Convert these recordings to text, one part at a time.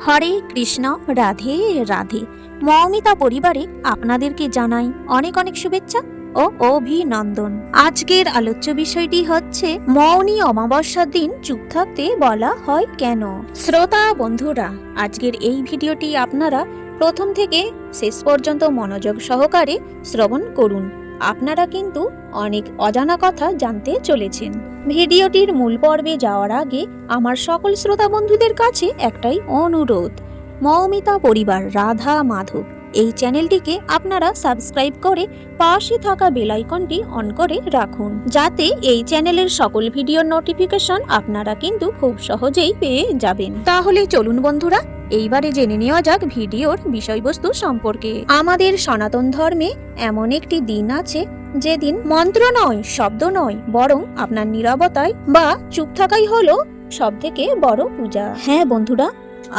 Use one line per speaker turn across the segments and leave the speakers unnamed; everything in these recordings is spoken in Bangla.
হরে কৃষ্ণ, রাধে রাধে। মৌমিতা পরিবারে আপনাদেরকে জানাই অনেক অনেক শুভেচ্ছা ও অভিনন্দন। আজকের আলোচ্য বিষয়টি হচ্ছে মৌনী অমাবস্যার দিন চুপ থাকতে বলা হয় কেন। শ্রোতা বন্ধুরা, আজকের এই ভিডিওটি আপনারা প্রথম থেকে শেষ পর্যন্ত মনোযোগ সহকারে শ্রবণ করুন। আপনারা কিন্তু অনেক অজানা কথা জানতে চলেছেন। ভিডিওটির মূল পর্বে যাওয়ার আগে আমার সকল শ্রোতা বন্ধুদের কাছে একটাই অনুরোধ, মৌমিতা পরিবার রাধা মাধব এই চ্যানেলটিকে আপনারা সাবস্ক্রাইব করে পাশে থাকা বেল আইকনটি অন করে রাখুন, যাতে এই চ্যানেলের সকল ভিডিওর নোটিফিকেশন আপনারা কিন্তু খুব সহজেই পেয়ে যাবেন। তাহলে চলুন বন্ধুরা, এইবারে জেনে নেওয়া যাক ভিডিওর বিষয়বস্তু সম্পর্কে। আমাদের সনাতন ধর্মে এমন একটি দিন আছে যেদিন মন্ত্র নয়, শব্দ নয়, বরং আপনার নীরবতায় বা চুপ থাকাই হলো সবথেকে বড় পূজা। হ্যাঁ বন্ধুরা,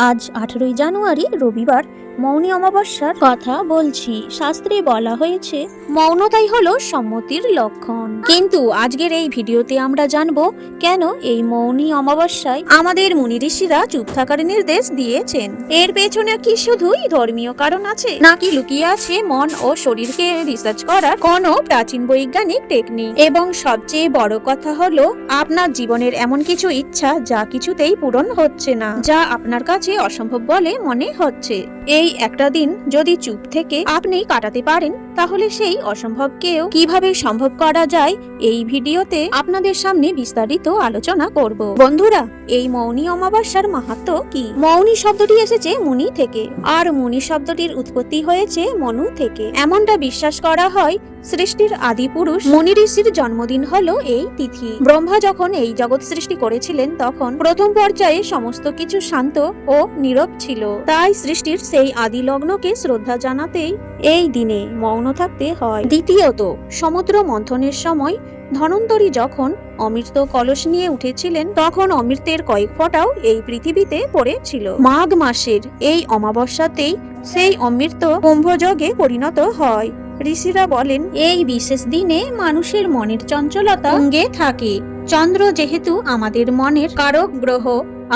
আজ 18ই জানুয়ারি রবিবার মৌনী অমাবস্যার কথা বলছি। শাস্ত্রে বলা হয়েছে মৌনতাই হলো সম্মতির লক্ষণ। কিন্তু আজকের এই ভিডিওতে আমরা জানবো কেন এই মৌনী অমাবস্যায় আমাদের মুনি ঋষিরা চুপ থাকার নির্দেশ দিয়েছেন। এর পেছনে কি শুধুই ধর্মীয় কারণ আছে, নাকি লুকিয়ে আছে মন ও শরীরকে রিসার্চ করার কোনো প্রাচীন বৈজ্ঞানিক টেকনিক? এবং সবচেয়ে বড় কথা হলো, আপনার জীবনের এমন কিছু ইচ্ছা যা কিছুতেই পূরণ হচ্ছে না, যা আপনার কাছে অসম্ভব বলে মনে হচ্ছে। এই একটা দিন যদি চুপ থেকে আপনি কাটাতে পারেন, তাহলে সেই অসম্ভবকেও কিভাবে সম্ভব করা যায় এই ভিডিওতে আপনাদের সামনে বিস্তারিত আলোচনা করব। বন্ধুরা, এই মৌনী অমাবস্যার মাহাত্ম্য কি? মৌনী শব্দটি এসেছে মুনি থেকে, আর মুনি শব্দটির উৎপত্তি হয়েছে মনু থেকে। এমনটা বিশ্বাস করা হয় সৃষ্টির আদি পুরুষ মুনি ঋষির জন্মদিন হলো এই তিথি। ব্রহ্মা যখন এই জগৎ সৃষ্টি করেছিলেন, তখন প্রথম পর্যায়ে সমস্ত কিছু শান্ত ও নীরব ছিল। তাই সৃষ্টির সেই আদি লগ্নকে শ্রদ্ধা জানাতেই এই দিনে মৌন থাকতে হয়। দ্বিতীয়ত, সমুদ্র মন্থনের সময় ধনন্তরী যখন অমৃত কলস নিয়ে উঠেছিলেন, তখন অমৃতের কয়েক ফোঁটাও এই পৃথিবীতে পড়েছিল। মাঘ মাসের এই অমাবস্যাতেই সেই অমৃত কুম্ভযোগে পরিণত হয়। ঋষিরা বলেন, এই বিশেষ দিনে মানুষের মনের চঞ্চলতা তুঙ্গে থাকে। চন্দ্র যেহেতু আমাদের মনের কারক গ্রহ,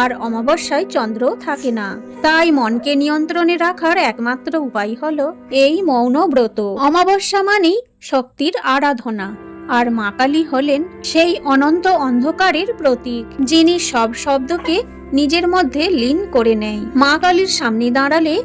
আর অমাবস্যায় চন্দ্র থাকে না, তাই মনকে নিয়ন্ত্রণে রাখার একমাত্র উপায় হলো এই মৌন ব্রত। অমাবস্যা মানেই শক্তির আরাধনা, আর মা কালী হলেন সেই অনন্ত অন্ধকারের প্রতীক, যিনি সব শব্দকে নিজের মধ্যে লীন করে নেয়। মা কালীর সামনে দাঁড়ালে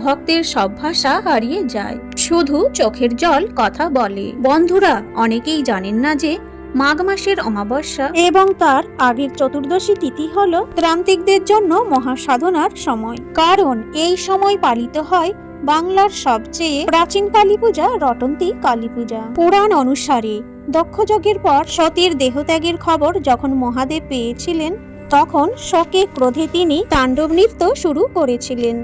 ভক্তের সব ভাষা হারিয়ে যায়, শুধু চোখের জল কথা বলে। বন্ধুরা, অনেকেই জানেন না যে মাঘ মাসের অমাবস্যা এবং তার আগের চতুর্দশী তিথি হলো ত্রান্তিকদের জন্য মহাসাধনার সময়। কারণ এই সময় পালিত হয় বাংলার সবচেয়ে প্রাচীন কালী পূজা, রটন্তী কালী পূজা। পুরাণ অনুসারে দক্ষযজ্ঞের পর সতীর দেহত্যাগের খবর যখন মহাদেব পেয়েছিলেন, তখন শোকে ক্রোধে তিনি তাণ্ডব নৃত্য শুরু করেছিলেন।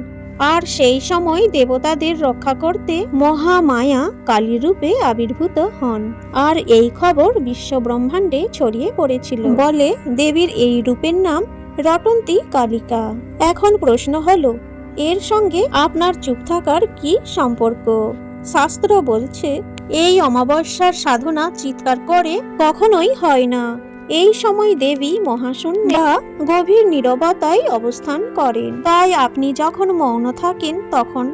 আর সেই সময় দেবতাদের রক্ষা করতে মহামায়া কালী রূপে আবির্ভূত হন, আর এই খবর বিশ্ব ব্রহ্মাণ্ডে ছড়িয়ে পড়েছিল বলে দেবীর এই রূপের নাম রটন্তী কালিকা। এখন প্রশ্ন হলো, এর সঙ্গে আপনার চুপ থাকার কি সম্পর্ক? শাস্ত্র বলছে, এই অমাবস্যার সাধনা চিৎকার করে কখনোই হয় না। এই সময় দেবী মহাশূন্য বা গভীর নীরবতায় অবস্থান করেন। তাই আপনি যখন মৌন থাকেন, তখন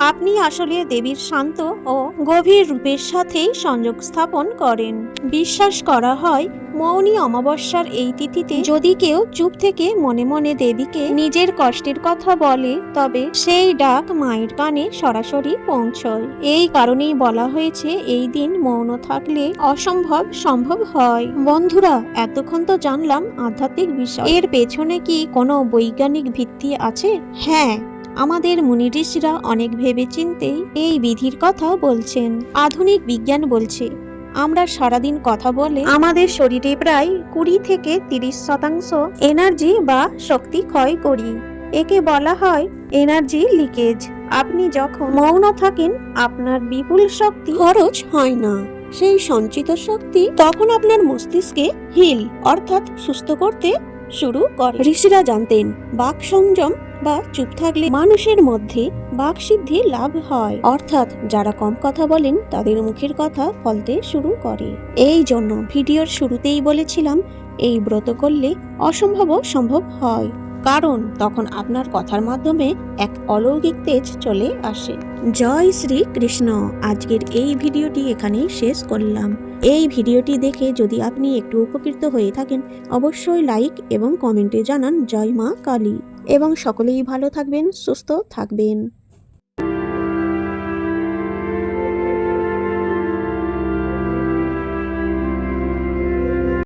আপনি আসলে দেবীর শান্ত ও গভীর রূপের সাথেই সংযোগ স্থাপন করেন। বিশ্বাস করা হয় মৌনী অমাবস্যার এই তিথিতে যদি কেউ চুপ থেকে মনে মনে দেবীকে নিজের কষ্টের কথা বলে, তবে সেই ডাক মায়ের কানে সরাসরি পৌঁছয়। এই কারণেই বলা হয়েছে এই দিন মৌন থাকলে অসম্ভব সম্ভব হয়। বন্ধুরা, এতক্ষণ তো জানলাম আধ্যাত্মিক বিষয়, এর পেছনে কি কোনো বৈজ্ঞানিক ভিত্তি আছে? হ্যাঁ, আমাদের মুনি ঋষিরা অনেক ভেবে চিন্তেই এই বিধির কথা বলছেন। আধুনিক বিজ্ঞান বলছে আমরা সারাদিন কথা বলে আমাদের শরীরে প্রায় 20 থেকে 30% এনার্জি বা শক্তি ক্ষয় করি। একে বলা হয় এনার্জি লিকেজ। আপনি যখন মৌন থাকেন, আপনার বিপুল শক্তি খরচ হয় না। সেই সঞ্চিত শক্তি তখন আপনার মস্তিষ্কে হিল অর্থাৎ সুস্থ করতে শুরু করে। ঋষিরা জানতেন বাক সংযম বা চুপ থাকলে মানুষের মধ্যে বাকসিদ্ধি লাভ হয়, অর্থাৎ যারা কম কথা বলেন তাদের মুখের কথা ফলতে শুরু করে। এই জন্য ভিডিওর শুরুতেই বলেছিলাম এই ব্রত করলে অসম্ভব সম্ভব হয়। কারণ তখন আপনার কথার মাধ্যমে এক অলৌকিক তেজ চলে আসে। জয় শ্রী কৃষ্ণ। আজকের এই ভিডিওটি এখানেই শেষ করলাম। এই ভিডিওটি দেখে যদি আপনি একটু উপকৃত হয়ে থাকেন অবশ্যই লাইক এবং কমেন্টে জানান জয় মা কালী। এবং সকলেই ভালো থাকবেন, সুস্থ থাকবেন।